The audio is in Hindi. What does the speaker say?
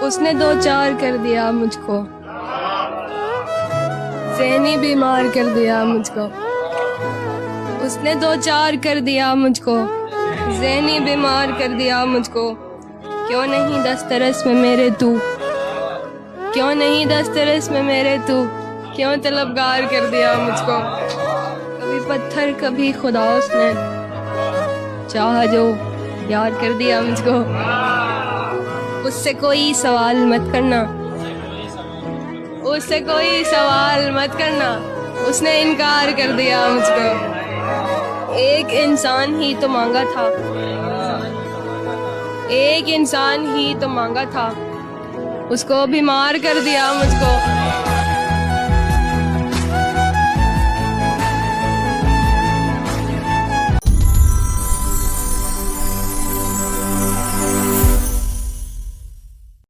उसने दो चार कर दिया मुझको, ज़हनी बीमार कर दिया मुझको। उसने दो चार कर दिया मुझको, ज़हनी बीमार कर दिया मुझको। क्यों नहीं दस्तरस में मेरे तू, क्यों नहीं दस्तरस में मेरे तू, क्यों तलबगार कर दिया मुझको। कभी पत्थर कभी खुदा उसने चाहा जो यार कर दिया मुझको। उससे कोई सवाल मत करना, उससे कोई सवाल मत करना, उसने इनकार कर दिया मुझको। एक इंसान ही तो मांगा था, एक इंसान ही तो मांगा था, उसको बीमार कर दिया मुझको।